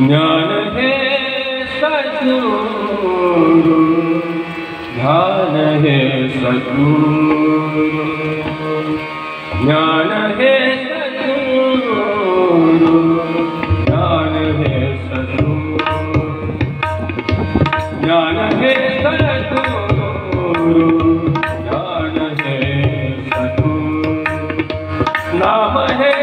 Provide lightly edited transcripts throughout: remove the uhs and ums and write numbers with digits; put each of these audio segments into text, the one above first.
ज्ञान है सद्गुरु, ध्यान है सद्गुरु, ज्ञान है सद्गुरु, ध्यान है सद्गुरु, ज्ञान है सद्गुरु, ध्यान है सद्गुरु, नाम है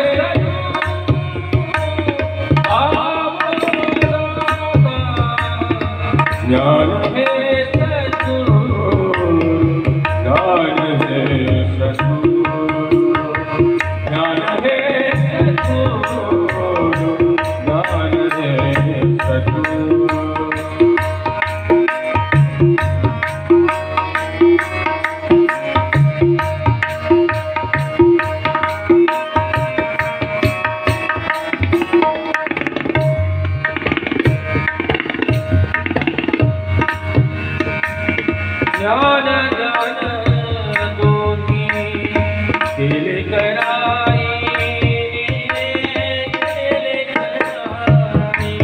ज्ञान है सद्गुरु, ज्ञान है सद्गुरु, ज्ञान है सद्गुरु, ज्ञान है सद्गुरु। ज्ञान ज्ञान दोनी खेल कराई, खेल कराई,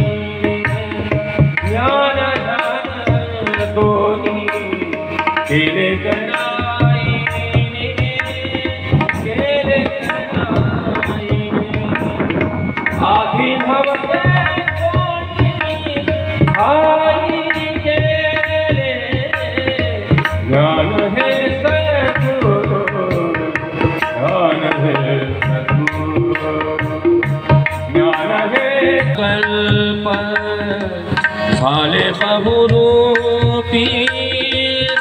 ज्ञान ज्ञान दोनी खेल कराई, खेल कराई, आधी भवते ज्ञान है सद्गुरु, ज्ञान है सद्गुरु, ज्ञान है कल्प भाले बहुरूपी,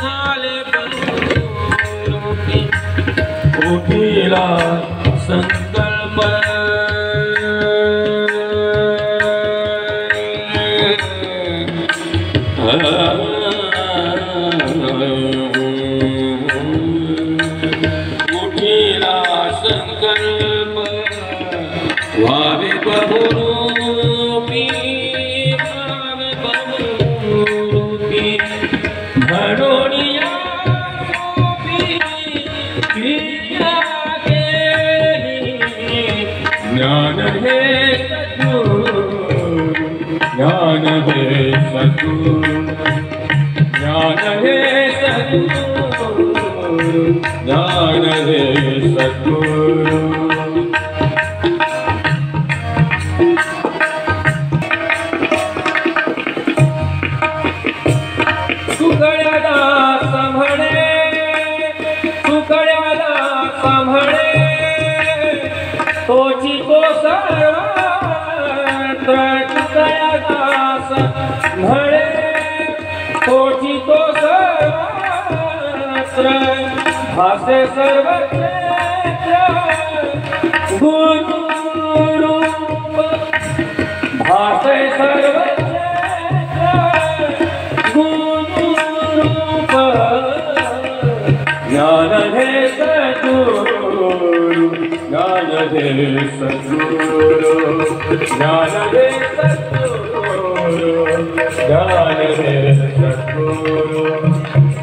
भाले बहुरूपी, उठीला संकल्प संकल्प भावे बहुरूपी, भावे बहुरूपी, भरोड़िया रूपी क्रिया केली, ज्ञान है सद्गुरु, ज्ञान है सद्गुरु, ज्ञान है सद्गुरु, ज्ञान है सद्गुरु। सुकळ्याला सांभाळे, सुकळ्याला सांभाळे, तोची तो सर्वत्र, सुकळ्याला सांभाळे, तोची तो सर्वत्र, भासे सर्वत्र गुरुरूप, भासे सर्वत्र गुरुरूप, ज्ञान है सद्गुरु, ज्ञान है सद्गुरु, ज्ञान है सद्गुरु, ज्ञान है सद्गुरु,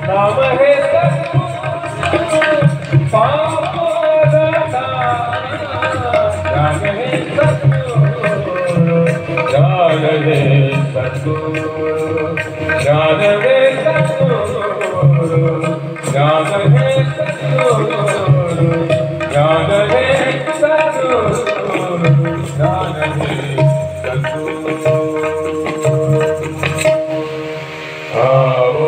नाम है सद्गुरु, पावनता, ज्ञान है सद्गुरु, ज्ञान है सद्गुरु, ज्ञान है सद्गुरु, ज्ञान है सद्गुरु, ज्ञान है सद्गुरु, ज्ञान है सद्गुरु। आओ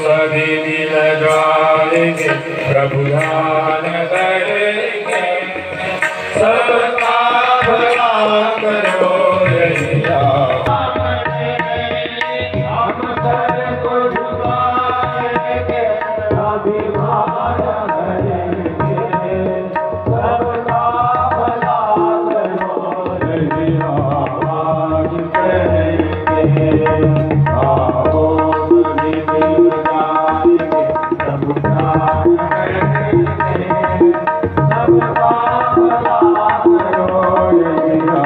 सभी दिल लगाएंगे, प्रभु ध्यान करेंगे, सबका भला करो रैया, हम सर को झुकाएंगे, अभिमान करेंगे, सबका भला करो रैया, आज करेंगे। आओ सभी दिल लगाएंगे, प्रभु ध्यान करेंगे, सबका भला करो रैया,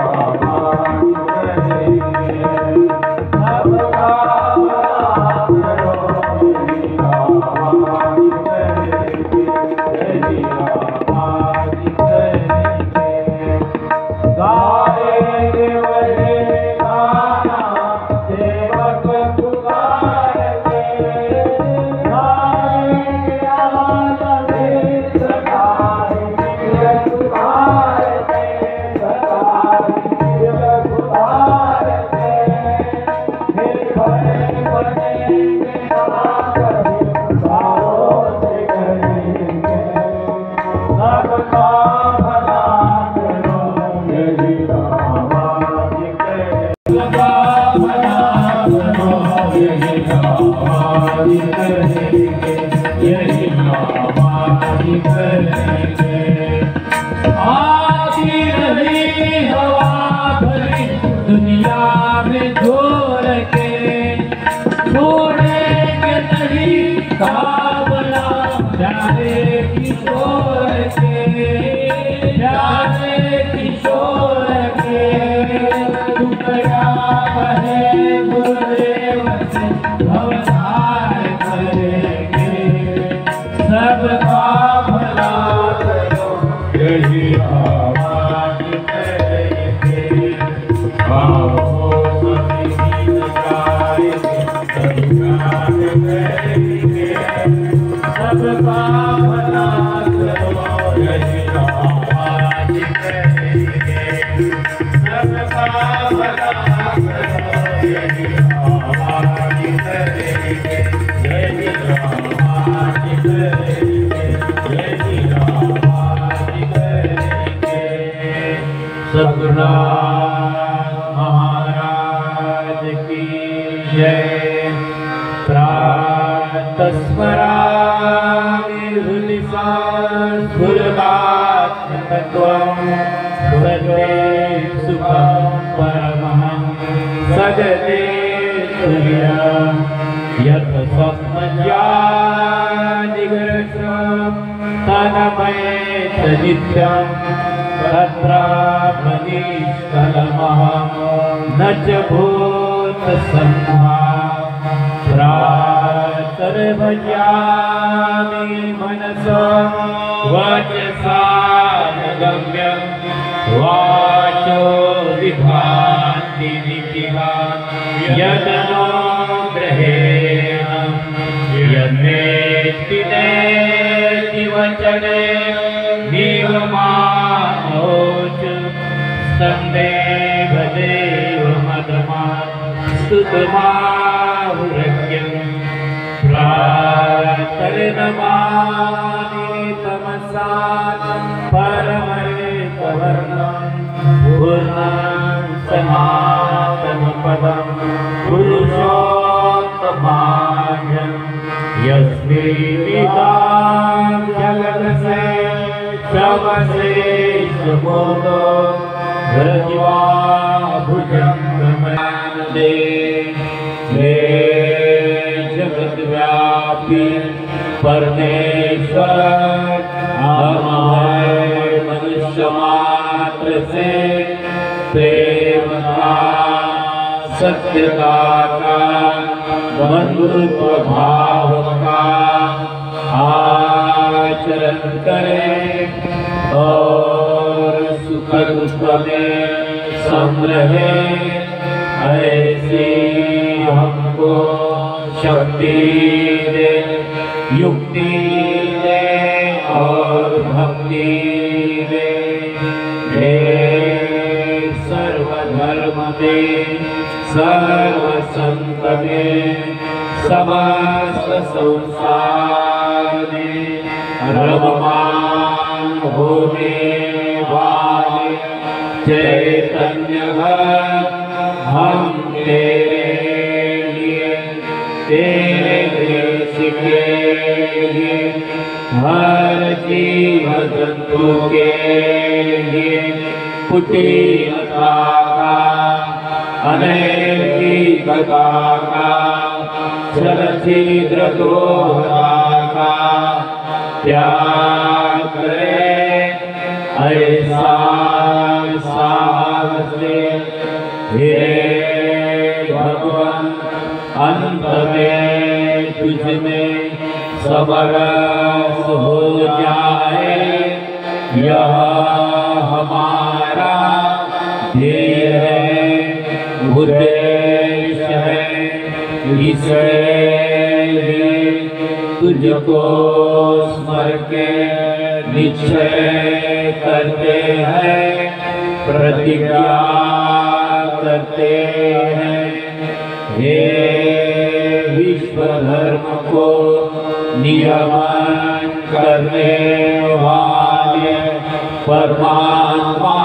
सद्गुरुनाथ महाराज की जय। प्रातः स्मरामि हृदि स्फुरदात्मतत्त्वं सर्वे सुखं परमं सगते तुर्यं यत् स्वप्नज्ञानिग्रहं तन्मयेत नित्यं तत्रापनिष्कलमहं न च भूतसंघा। प्रातर्भजामि मनसा वचसा गम्यं वाचो विभाति नितिहा यदनुग्रहेण यन्मेति नेति वचने निगमानोच संदेव देवमदमा स्तुतमाहुरज्ञं प्रातर्नमामि तमसा परमैकवर्णं पूर्णं सनातनपदं पुरुषोत्तमार्यं यस्मिन्निदां जगदसे शवशेषबोधो रज्वा भुजङ्गमदे हे जगद्व्यापी परमेश्वर हमारे मनुष्य मात्र से प्रेमता सत्यता का बंधुत्व भाव का आचरण करें और सुख दुख में सम रहे। ऐसी हमको शक्ति दे, युक्ति दे और भक्ति दे। हे सर्वधर्म में सर्व संत में समस्त संसार में रममान होने वाले चैतन्य हम तेरे लिए तेरे देश के लिए हर जीव जंतु के लिए कुटिलता का अनैतिकता का छल-छिद्र द्रोहता का त्याग करे। ऐसा साहस दे हे भगवान, अंत में तुझ में समरस हो जाए। यह हमारा ध्येय है, उद्देश्य है। इसलिए तुझको स्मर के निश्चय करते हैं, प्रतिज्ञा करते हैं। हे विश्व धर्म को नियमन करने वाले परमात्मा,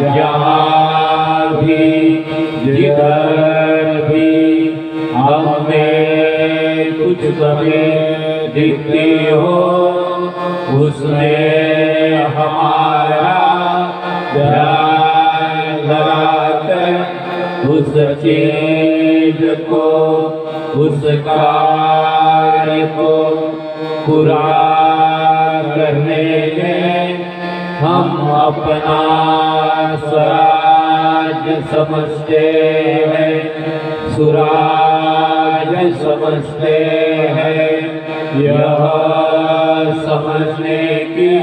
जहाँ भी जिधर भी हमें कुछ कभी दिखती हो, उसमें हमारा ध्यान लगाकर उस चीज को, उस कार्य को पूरा करने में हम अपना स्वराज समझते हैं, सुराज समझते हैं। यह समझने की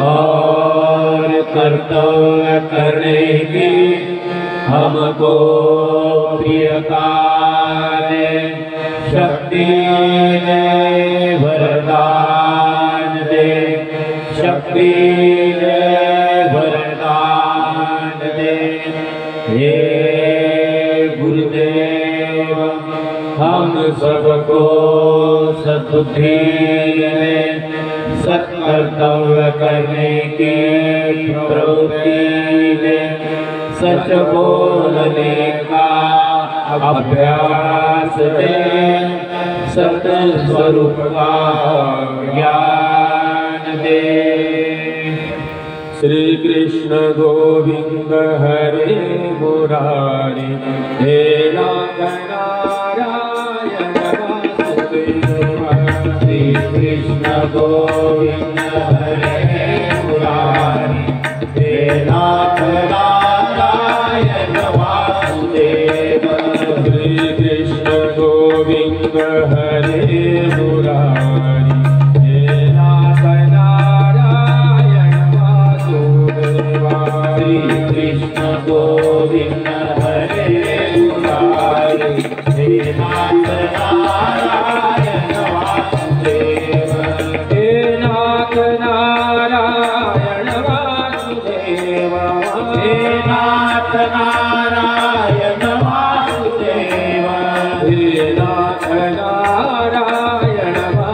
और कर्तव्य करने की हमको प्रियता ने शक्ति ने वरदान दे, शक्ति ने वरदान दे। हे गुरुदेव, हम सबको सद्बुद्धि में सत्कर्तव्य करने की प्रभु प्रवृत्ति में सच बोलने का अभ्यास दे, सत स्वरूप का ज्ञान दे। श्री कृष्ण गोविंद हरे मुरारी, हे नारायण वासुदेव। श्री कृष्ण गोविंद हरे मुरारी, हे नारायण वासुदेव। श्री कृष्ण गोविंद हरे मुरारी, हे नारायण वासुदेव। श्री कृष्ण गोविंद हरे मुरारी, हे नारायण वासुदेव। हे नारायण वासुदेव। हे नारायण वासुदेव। हे नारायण वासुदेव। हे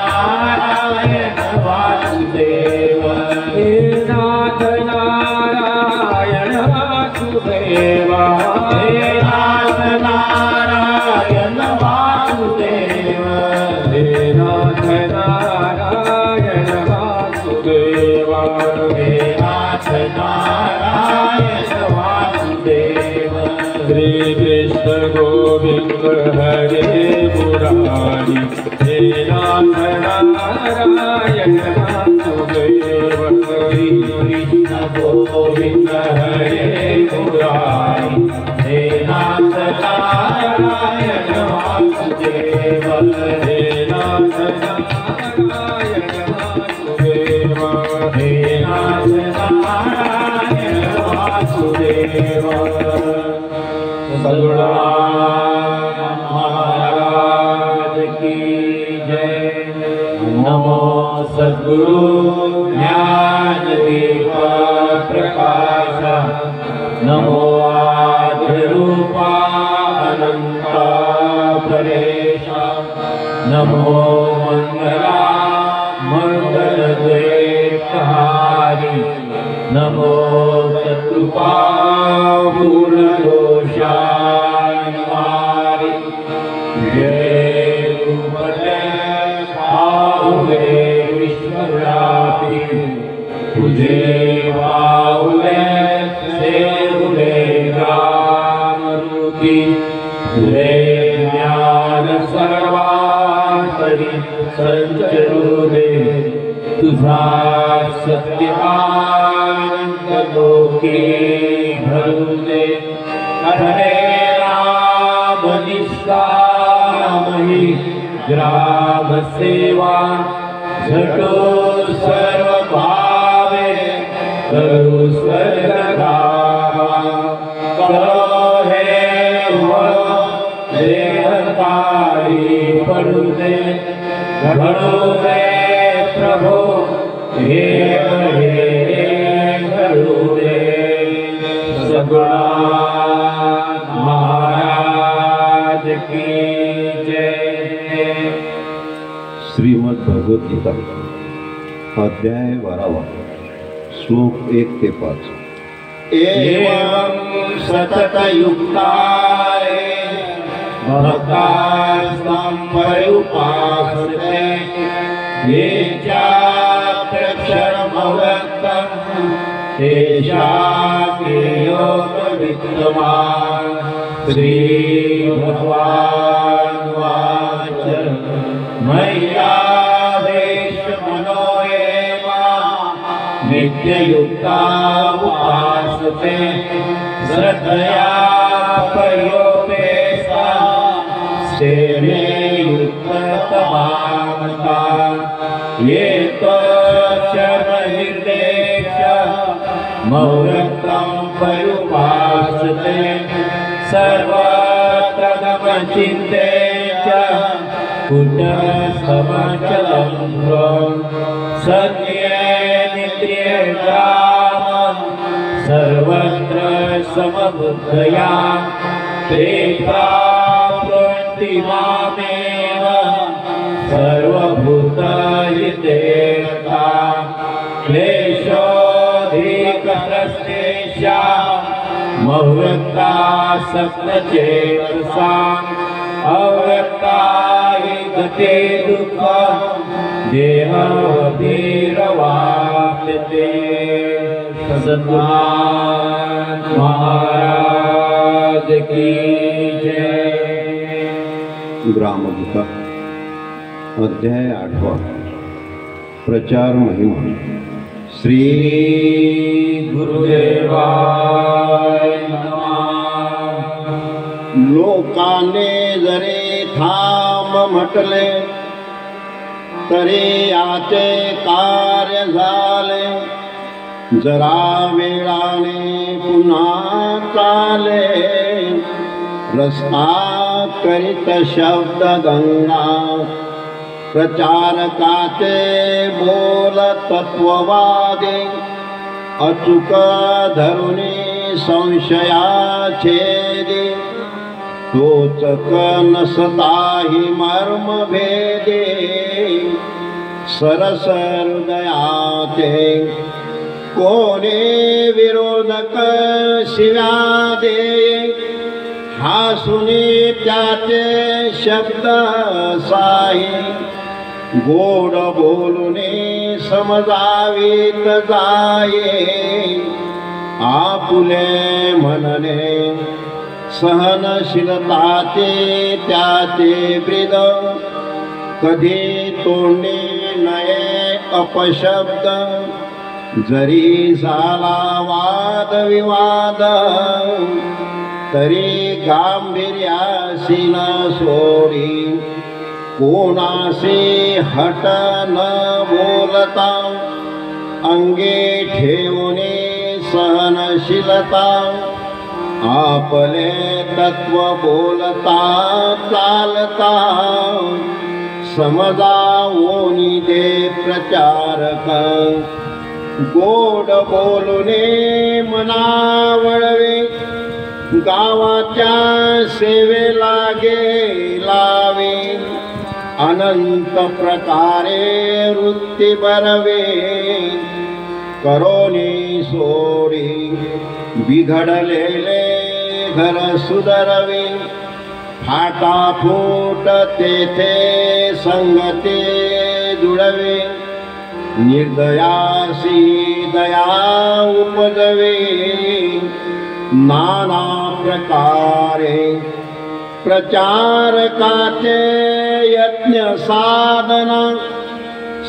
नारायण वासुदेव। हे नारायण वासुदेव। हे नारायण वासुदेव। हे नारायण वासुदेव। हे नारायण वासुदेव। श्री कृष्ण गोविंद हरे मुरारी, हे नारायण वासुदेव। श्री कृष्ण गोविंद हरे मुरारी, हे नारायण वासुदेव। हे नारायण वासुदेव। हे नारायण वासुदेव। सद्गुरुनाथ महाराज की जय। नमो सद्गुरु ज्ञानदीप प्रकाश, नमो आद्यरूपा अनंत परेश, नमो मंगला मंगलद्वैतहारी, नमो शत्रुपा पूर्णदोषानिवारि। जय गुरुपदे पाहुले विश्वव्यापी, तुझे पाहुले सेवले रामरूपी। तुझे ज्ञान सर्वांतरी संचरू दे, तुझा सत्य आनंद लोके भरू दे। हरे राम निष्कामहि ग्राम सेवा, झटो सर्व भावे करो स्वर्गधामा। करो हे देहकारी पढ़ू दे, घड़ो दे प्रभु हे घड़ू दे। सद्गुरुनाथ महाराज की जय। श्रीमद् भगवत गीता अध्याय 12 श्लोक 1 ते 5। एवं सतत युक्ताय भक्तास्तं पर्युपासते, ये चाक्षरमव्यक्तं तेषां योगविद्वान्। श्री भगवान् वाच, मय्यावेश मनो ये मां नित्ययुक्ता उपासते, श्रद्धया पर्योपेता ते मे युक्ततमामता। ये तो शर्महृदेश मौरक्तं पर्युपासते, सर्वतदमचिन्ते च कुटस्थमचलं सन्नियेन्द्रियग्रामं सर्वत्र समबुद्धया ते प्राप्नुवन्ति मामेव सर्वभूतहिते रताः। क्लेशोऽधिकतस्तेषाम् अव्यक्ता सप्तचेतसाम् अव्यक्ता हि गते दुःखम् देहवधीरवाप्यते। सद्गुरुनाथ महाराज की जय। ग्रामगीता अध्याय 8 प्रचार महिमा। श्री गुरुदेवाय नमः। लोकाने जरी थांब म्हटले तरी याचे कार्य झाले, जरा वेळाने पुन्हा चाले, रस्ता करीत शब्द गंगा, प्रचारकाचे बोल तत्ववादी, अचूक धरुनी संशयाछेदी, तोचक नसताही मर्म भेदे, सरस हृदयाचे कोणी विरोधक शिव्या दे, हासुनी त्याचे शब्द साही, गोड बोलूने समजावीत जाये, आपुले म्हणणे सहनशीलताचे त्याचे ब्रीद, कधी तोंडी नये अपशब्द, जरी झाला वाद विवाद, तरी गांभीर्यासी न सोडी, कोणाशी हट न बोलता, अंगे ठेवणे सहनशीलता, आपले तत्व बोलता चालता, समजावोनी दे प्रचारक, गोड बोलूने मना वळवे, गावाच्या सेवेला लावे, अनंत प्रकारे वृत्ती बरवे, करोनी सोडी बिघडलेले घर सुधरवे, फाटाफूट तेथे संगते जुळवे, निर्दयासी दया उपजवे, नाना प्रकारे प्रचारकाचे यज्ञ साधना,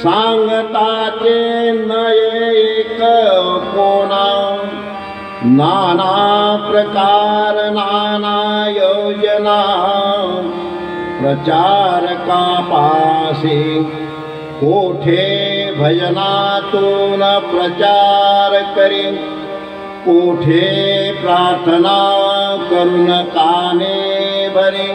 सांगताचे नये एक कोणा, नाना प्रकार नाना योजना, प्रचारकापासी कोठे भजनातून प्रचार करी, कोठे प्रार्थना करून काने भरे,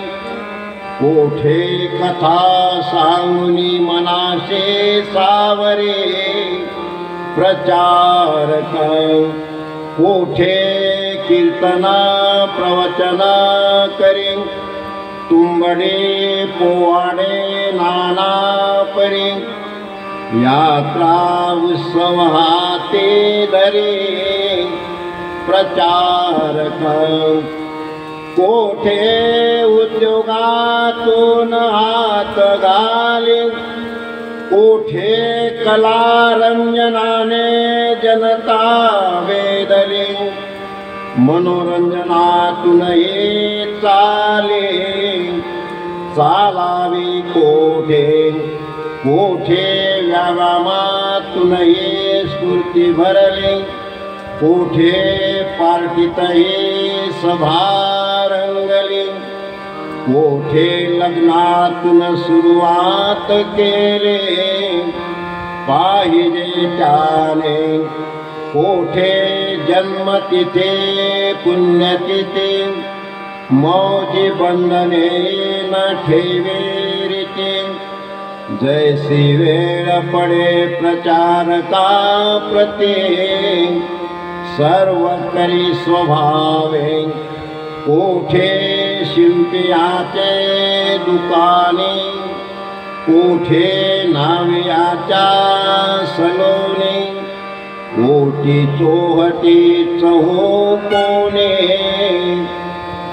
कोठे कथा सांगुनी मनाशे सावरे, प्रचारक कोठे कीर्तना प्रवचना करी, तुंबडे पोवाडे नाना परी, यात्रा उत्सव हाते धरे, प्रचारक कोठे उद्योगातून हात घाले, कोठे कलारंजनाने जनता वेदले, मनोरंजनातून हे चाले, चालावी कोठे कोठे व्यायामातून हे स्फूर्ती भरले, कोठे पार्टीत हे सभा रंगली, कोठे लग्नातून सुरुवात केले, पाहिजे त्याने कोठे जन्म तिथे पुण्यतिथे, मौजी बंधने न ठेवे रीते, जैसी वेळ पडे प्रचारका प्रती, सर्व करी स्वभावे, कोठे शिंपियाचे दुकाने, कोठे नावियाच्या सलोने, कोटी चोहटी चहू कोणे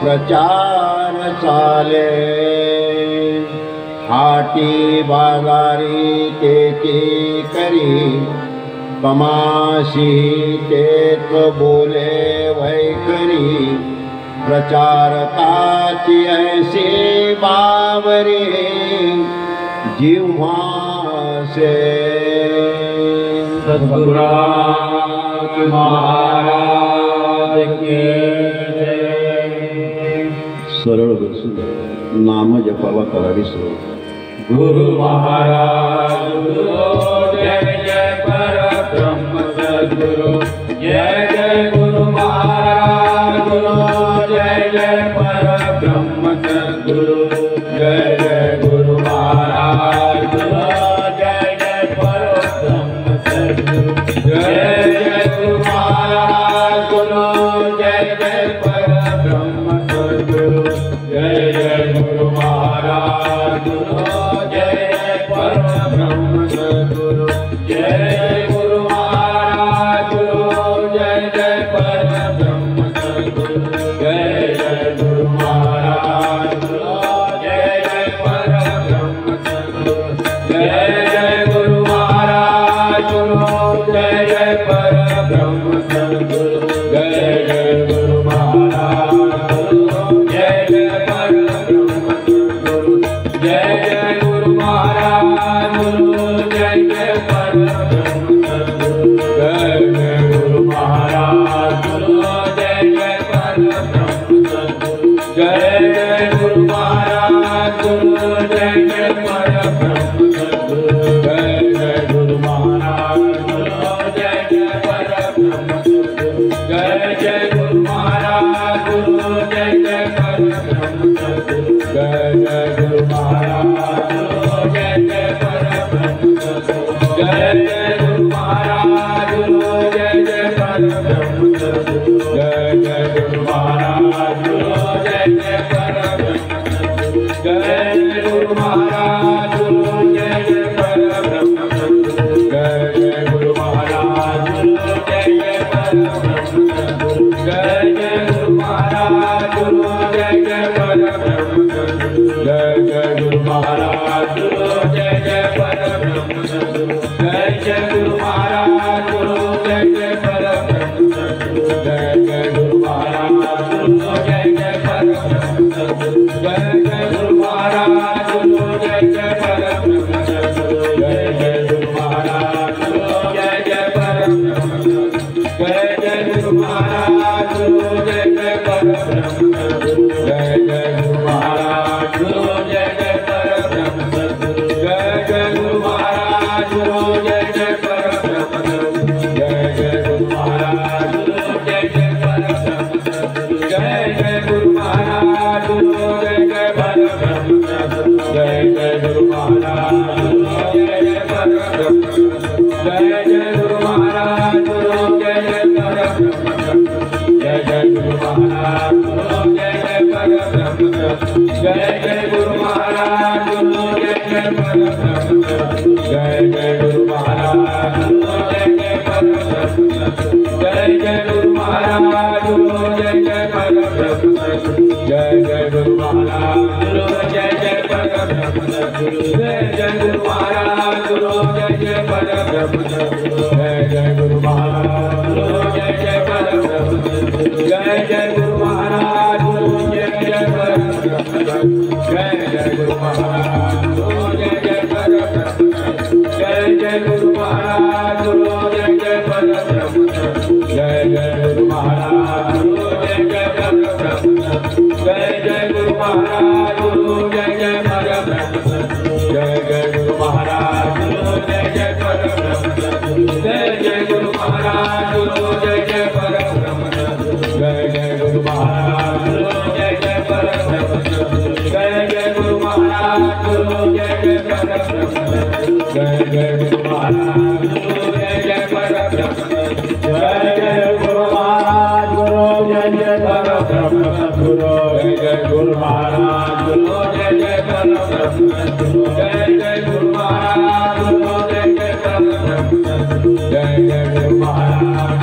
प्रचार चाले हाटी बाजारी तेची करी कमाशी तेच बोले वैखरी प्रचारकाची ऐसी बावरी जिव्हा से सद्गुरु महाराज की जय। सरळ बसून नाम जपावा करावी सुरू। गुरु महाराज गुरु जय जय परब्रह्म सद्गुरु जय जय गुरु महाराज गुरु जय जय परब्रह्म सद्गुरु जय जय गुरु महाराज गुरु जय जय परब्रह्म सद्गुरु जय जय गुरु महाराज गुरु जय जय परब्रह्म सद्गुरु जय जय गुरु महाराज गुरु जय जय परब्रह्म सद्गुरु जय जय गुरु महाराज गुरु जय जय परब्रह्म सद्गुरु जय जय गुरु महाराज गुरु जय जय परब्रह्म सद्गुरु जय जय गुरु महाराज गुरु जय जय परब्रह्म सद्गुरु जय जय गुरु महाराज गुरु जय जय परब्रह्म सद्गुरु जय जय गुरु महाराज गुरु जय जय परब्रह्म सद्गुरु जय जय गुरु महाराज गुरु जय जय परब्रह्म सद्गुरु जय जय गुरु महाराज गुरु जय जय परब्रह्म सद्गुरु जय जय गुरु महाराज गुरु जय जय परब्रह्म सद्गुरु जय जय गुरु महाराज गुरु जय जय परब्रह्म सद्गुरु जय जय गुरु महाराज गुरु जय जय परब्रह्म सद्गुरु जय जय गुरु महाराज गुरु जय जय परब्रह्म सद्गुरु जय जय गुरु महाराज गुरु जय जय परब्रह्म सद्गुरु जय जय गुरु महाराज गुरु जय जय परब्रह्म सद्गुरु जय जय गुरु महाराज गुरु जय जय परब्रह्म सद्गुरु जय जय गुरु महाराज गुरु जय जय परब्रह्म सद्गुरु जय जय गुरु महाराज गुरु जय जय परब्रह्म सद्गुरु जय जय गुरु महाराज गुरु जय जय परब्रह्म सद्गुरु जय जय गुरु महाराज गुरु जय जय परब्रह्म सद्गुरु जय जय गुरु महाराज गुरु जय जय परब्रह्म सद्गुरु जय जय गुरु महाराज गुरु जय जय परब्रह्म सद्गुरु जय जय गुरु महाराज गुरु जय जय परब्रह्म सद्गुरु जय जय गुरु महाराज गुरु जय जय परब्रह्म सद्गुरु जय जय गुरु महाराज गुरु जय जय परब्रह्म सद्गुरु जय जय गुरु महाराज गुरु जय जय परब्रह्म सद्गुरु जय जय गुरु महाराज गुरु जय जय परब्रह्म सद्गुरु जय जय गुरु महाराज गुरु जय जय परब्रह्म सद्गुरु जय जय गुरु महाराज गुरु जय जय परब्रह्म सद्गुरु जय जय गुरु महाराज गुरु जय जय परब्रह्म सद्गुरु जय जय गुरु महाराज गुरु जय जय परब्रह्म सद्गुरु जय जय गुरु महाराज गुरु जय जय परब्रह्म सद्गुरु जय जय गुरु महाराज गुरु जय जय परब्रह्म सद्गुरु जय जय गुरु महाराज गुरु जय जय परब्रह्म सद्गुरु जय जय गुरु महाराज गुरु जय जय परब्रह्म सद्गुरु जय जय गुरु महाराज गुरु जय जय परब्रह्म सद्गुरु जय जय गुरु महाराज गुरु जय जय परब्रह्म सद्गुरु जय जय गुरु महाराज गुरु जय जय परब्रह्म सद्गुरु जय जय गुरु महाराज गुरु जय जय परब्रह्म सद्गुरु जय जय गुरु महाराज गुरु जय जय परब्रह्म सद्गुरु जय जय गुरु महाराज गुरु जय जय परब्रह्म सद्गुरु जय जय गुरु महाराज गुरु जय जय परब्रह्म सद्गुरु जय जय गुरु महाराज गुरु जय जय परब्रह्म सद्गुरु जय जय गुरु महाराज गुरु जय जय परब्रह्म सद्गुरु जय जय गुरु महाराज गुरु जय जय परब्रह्म सद्गुरु जय जय गुरु महाराज गुरु जय जय परब्रह्म सद्गुरु जय जय गुरु महाराज गुरु जय जय परब्रह्म सद्गुरु जय जय गुरु महाराज गुरु जय जय परब्रह्म सद्गुरु जय जय गुरु महाराज गुरु जय जय परब्रह्म सद्गुरु जय जय गुरु महाराज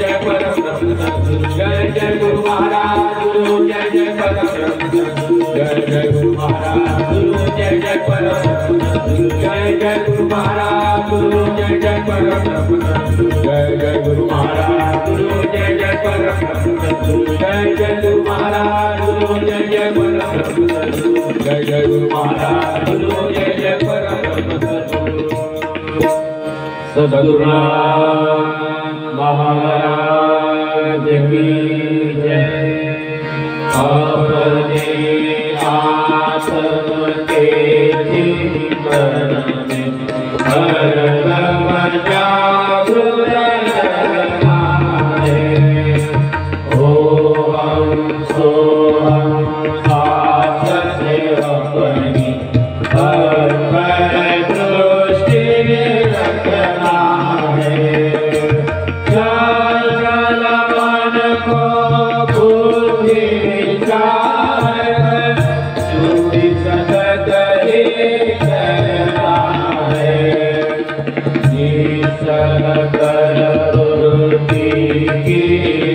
जय परब्रह्म सद्गुरु जय जय गुरु महाराज गुरु जय जय परब्रह्म सद्गुरु जय जय गुरु महाराज गुरु जय जय परब्रह्म सद्गुरु जय जय गुरु महाराज गुरु जय जय परब्रह्म सद्गुरु जय जय गुरु महाराज गुरु जय जय परब्रह्म सद्गुरु जय जय गुरु महाराज गुरु जय जय परब्रह्म सद्गुरु जय जय गुरु महाराज गुरु जय जय परब्रह्म सद्गुरु सद्गुरुनाथ महाराज की जय। अपने आत्म के जीवन में हरदम जागृत रहना है। ओम सोहम साथ से अपनी हर पर दृष्टि रखना है। जल जल मन को बुद्धि विचार शुद्धि सतत ही करना है। निश्चल कर वृत्ति की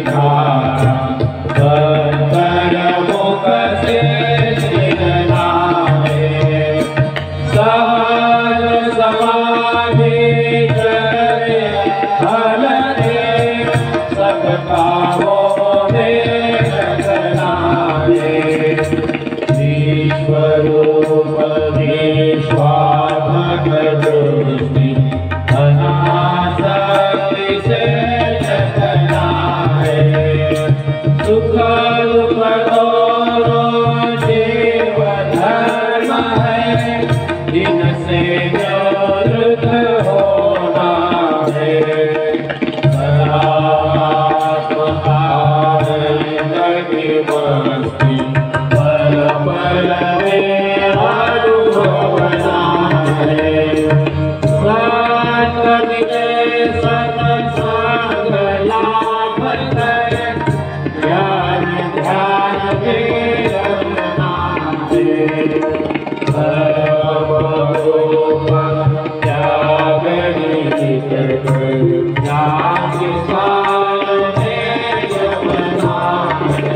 धारा पर मुख से छिड़ना है। सहज समाधि करे फल दे सब कामों में रखना है। विश्वरूप विश्वात्मक दृष्टि अनासक्ति से रखना है। सुख दुख दोनों जीवन धर्म है। इनसे निवृत्त होना है। मस्ती पल पल में अनुभवना है। सत मिले सत्संग लाभ करे ज्ञान ध्यान में रमना है। सर्वरूप त्याग निहित ज्ञान के सामने जमना है।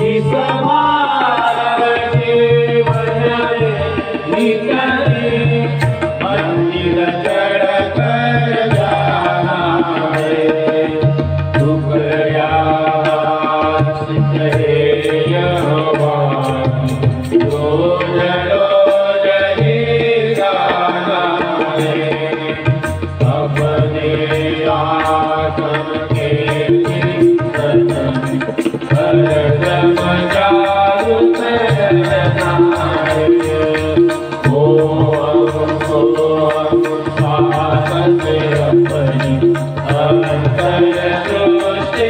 इस मानव जीवन निकली मंदिर चढ़ कर जाना है। दुख याद कहे यह बात रोज रोज ही गाना है। अपने आत्म के चिंतन हरदम जागृत रहना है। ओम सोम साथ से अपनी अंतर दृष्टि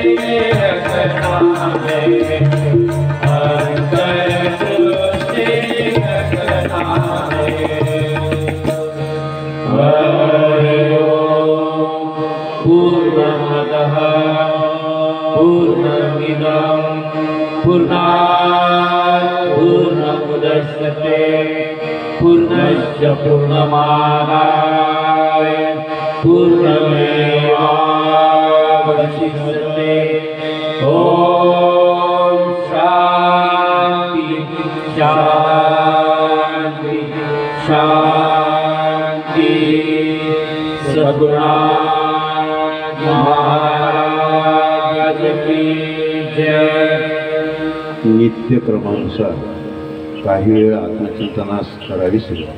रखना है। अंतर दृष्टि रखना है। हरि ओम पूर्णमदः पूर्णमिदं पूर्णात् पूर्णमुदच्यते पूर्णस्य पूर्णमादाय पूर्णमेवावशिष्यते। ओम शांति शांति शांति। सद्गुरुनाथ महाराज की जय। नित्यक्रमानुसार काही वेळ आत्मचिंतनास करावी सुरुवात.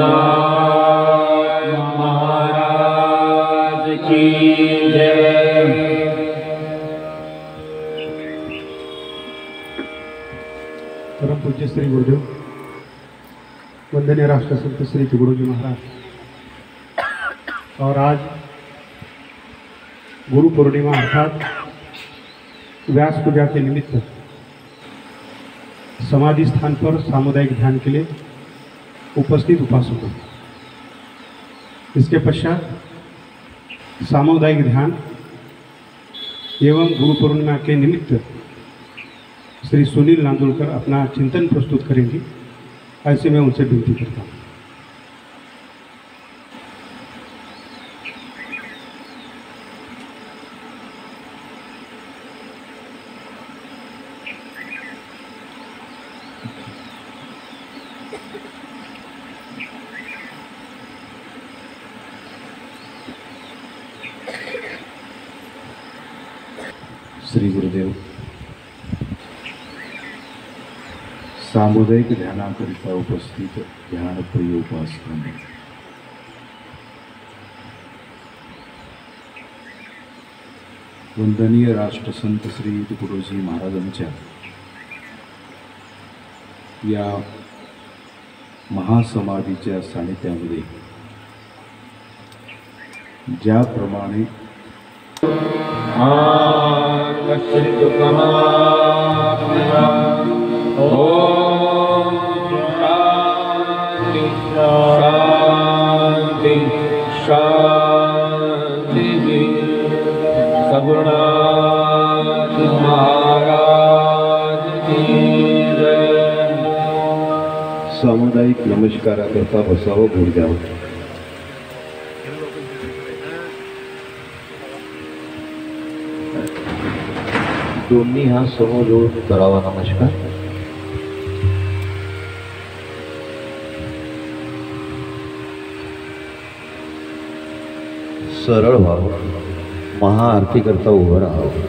सद्गुरुनाथ महाराज की जय। परम पूज्य श्री गुरुदेव वंदनीय राष्ट्रसंत श्री गुरुजी महाराज और आज गुरु पूर्णिमा अर्थात व्यास पूजा के निमित्त समाधि स्थान पर सामुदायिक ध्यान के लिए उपस्थित उपासकों, इसके पश्चात सामुदायिक ध्यान एवं गुरु पूर्णिमा के निमित्त श्री सुनील नांदुलकर अपना चिंतन प्रस्तुत करेंगे। ऐसे मैं उनसे विनती करता हूँ। श्री गुरुदेव, सामुदायिक ध्यानाकरिता उपस्थित ध्यानप्रिय उपासकांनी, वंदनीय राष्ट्रसंत श्री तुकडोजी महाराजांच्या या महासमाधीच्या सानिध्यामध्ये ज्याप्रमाणे ओम शांति शांति शांति। सगुणानाथ महाराज की जय। सामुदायिक नमस्काराकरता बसावं गुरुदेव। दोन्ही हात समोर जोडून करावा नमस्कार। सरळ व्हावं, महाआरती करता उभं राहावं।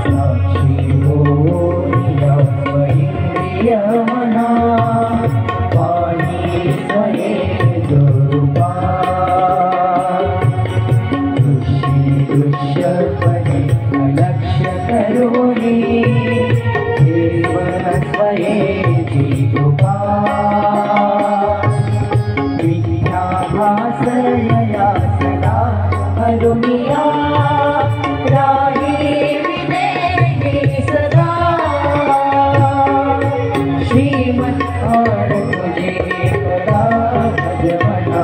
साक्षी होया स्वयं मना पाणी स्वयं स्वरूपा दृश्यपणे अलक्ष्य करोनी केवल स्वयेची कृपा मिथ्याभासनया सदा करुणिया राही विनेही सदा श्रीमत्कार तुझे पदा भजमना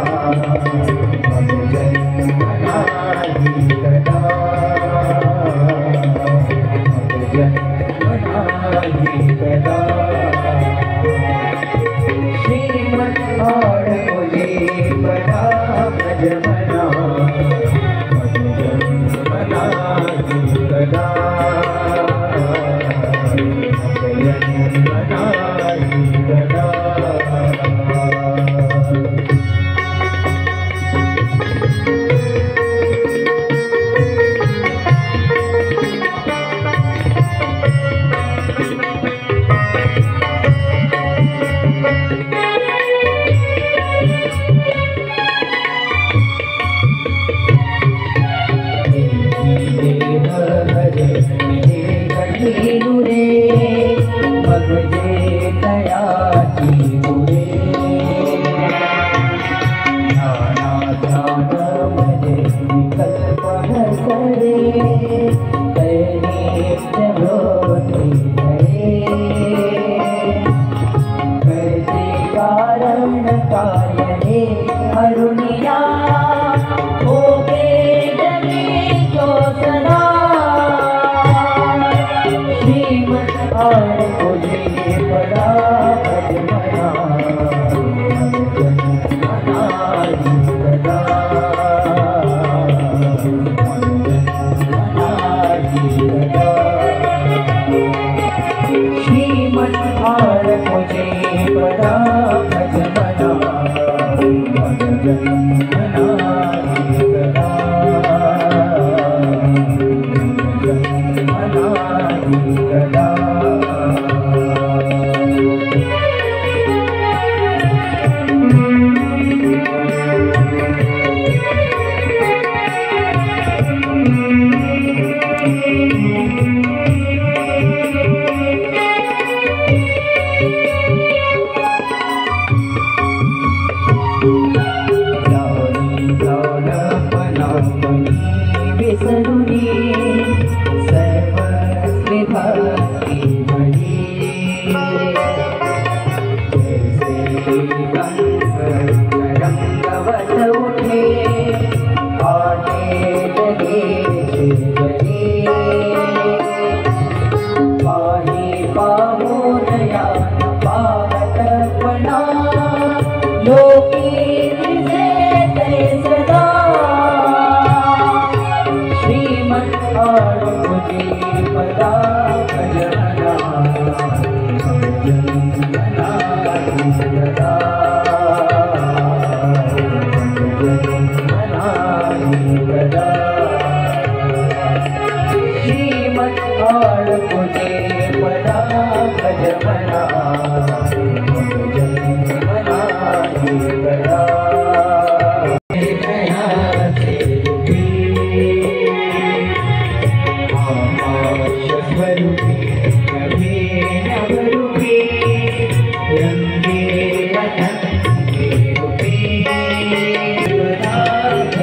भजमनाही कदा भजमनाही कदा श्रीमत्कार तुझे पदा भजमना भजमनाही कदा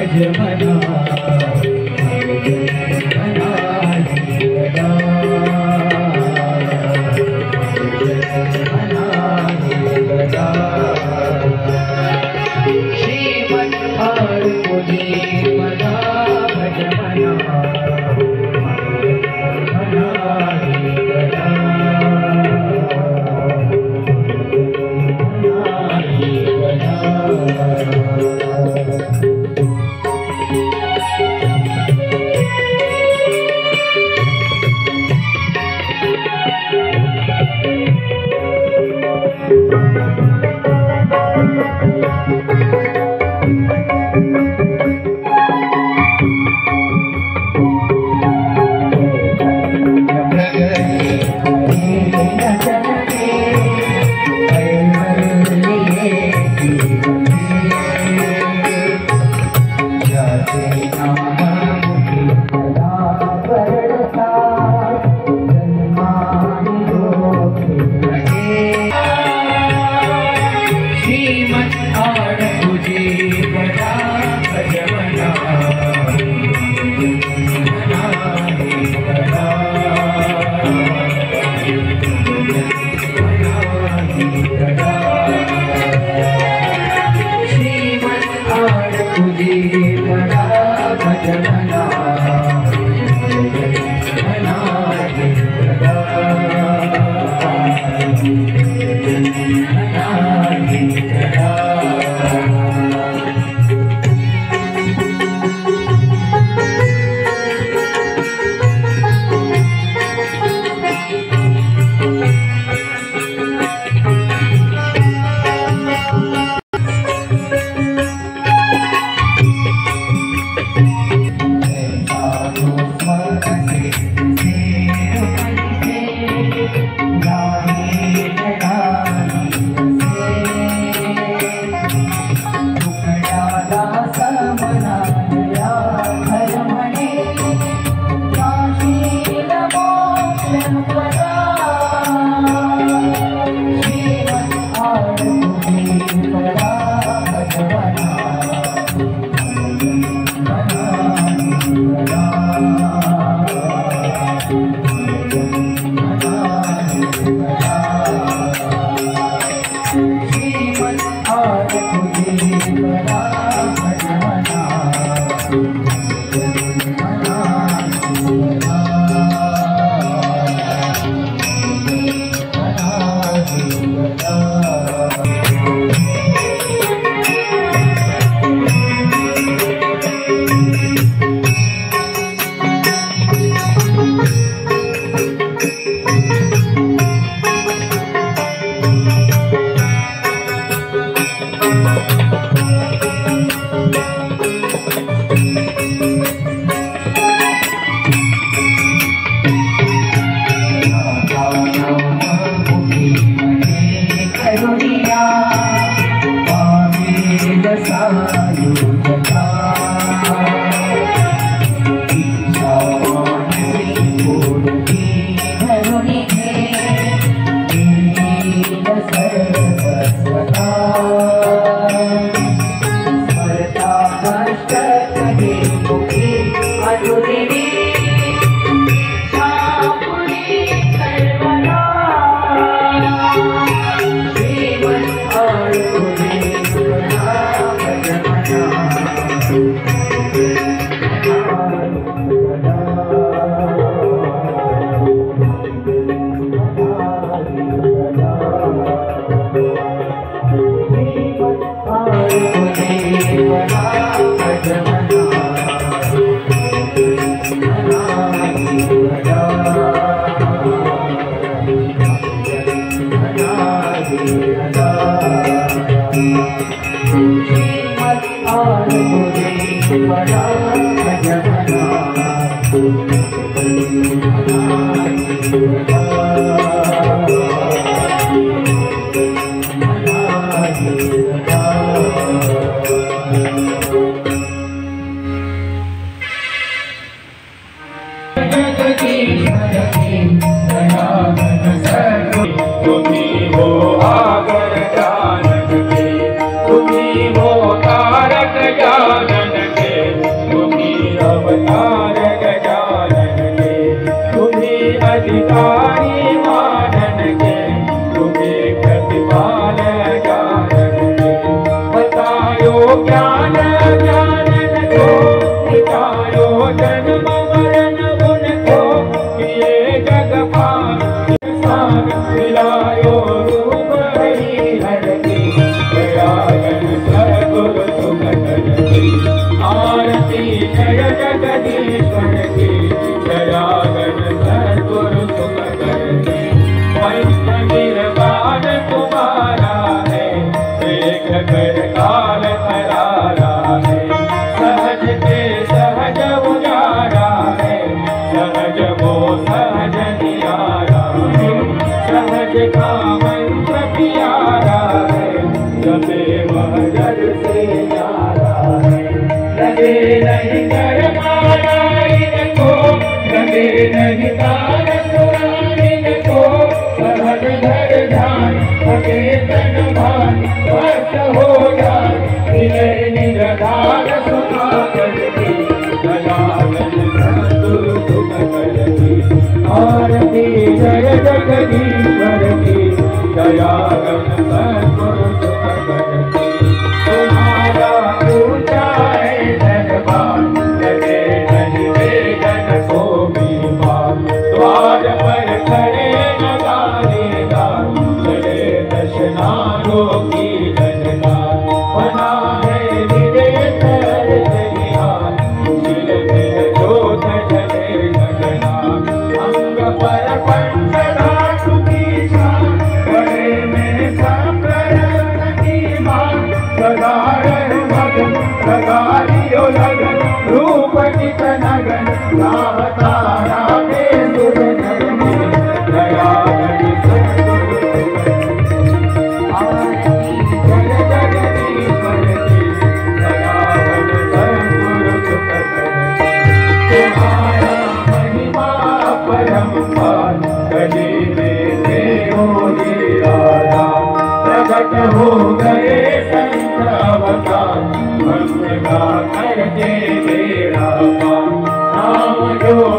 भजमनाही कदा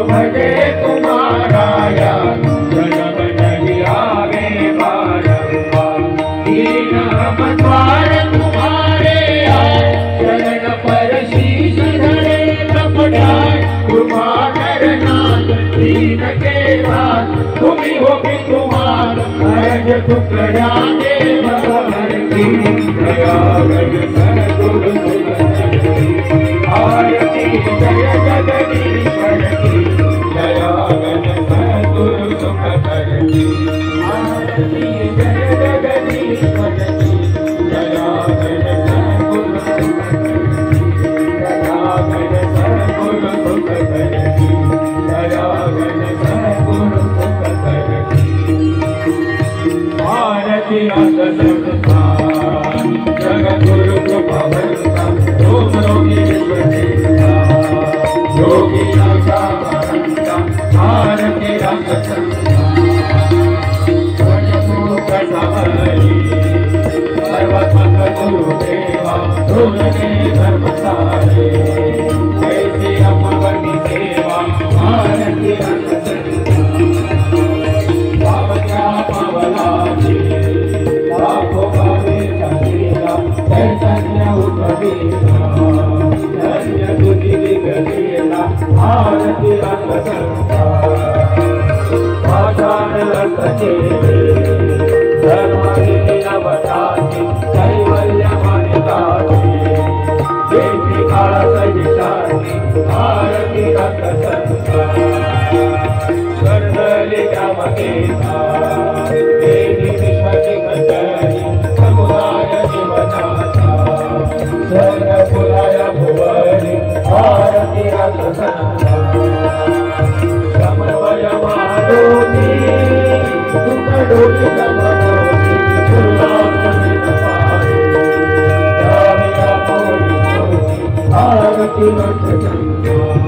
भजे तुम्हारा दीन के साथ तुम्ही हो कि तुम्हार अर्ज टुकड़ा के भगवान की दया गज सद्गुरु आरती जय जगदीश्वर की दया गज सद्गुरु सुख करती आरती जय जगदीश्वर की दया गज सद्गुरु सुख करती दया गज सद्गुरु सुख करती दया गज सद्गुरु सुख करती आरती रस संस्थान जगद्गुरु कृपा बरसा रोम रोगी विश्वदेवा योगी आशा बरसा आरती रस संस्थान स्वयंभूत समरी सर्वतः गुरुदेवा तुझे धर्म सारे ऐसी अमवनी सेवा आरती रस संस्थान पावत्या पावनाची लाखो भावे सतीला चैतन्य उपवीता धन्य तुझी विगतीला आरती रस संस्थान पाषाण रस चेले धर्मानी नवताची कैवल्य मानिताची देवी काळ सहिताची आरती रस संस्थान कर्दली ग्रामदेवा देवी विश्वची कंचनी समुदाय जीवनाचा स्वर्ग फुलाय भुवनी आरती रस संस्थान समन्वय माधोनी दुःख डोली समोनी उल्लासमित पाहे जामिया पोली आरती रस संस्थान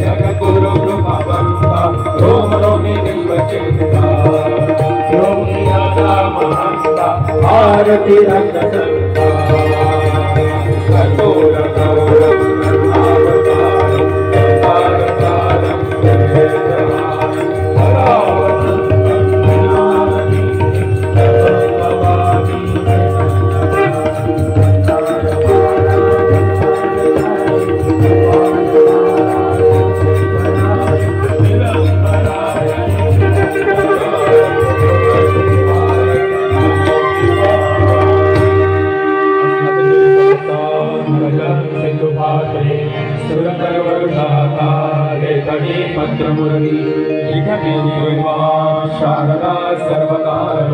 जगद्गुरु कृपा बंदा रोम रोमी विश्वचेता योगी आशा महंता आरती रस संस्थान कठोर करुणम करुणावतारम सारसारम जयजवान हरावतम करुणावती भगवानी पत्रमुरली शारदा सर्वकार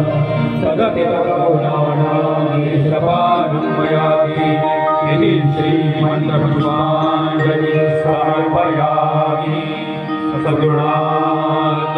तदपि मयामि यदि श्रीमन्त्रपुष्पाञ्जलि समर्पयामि सद्गुणात्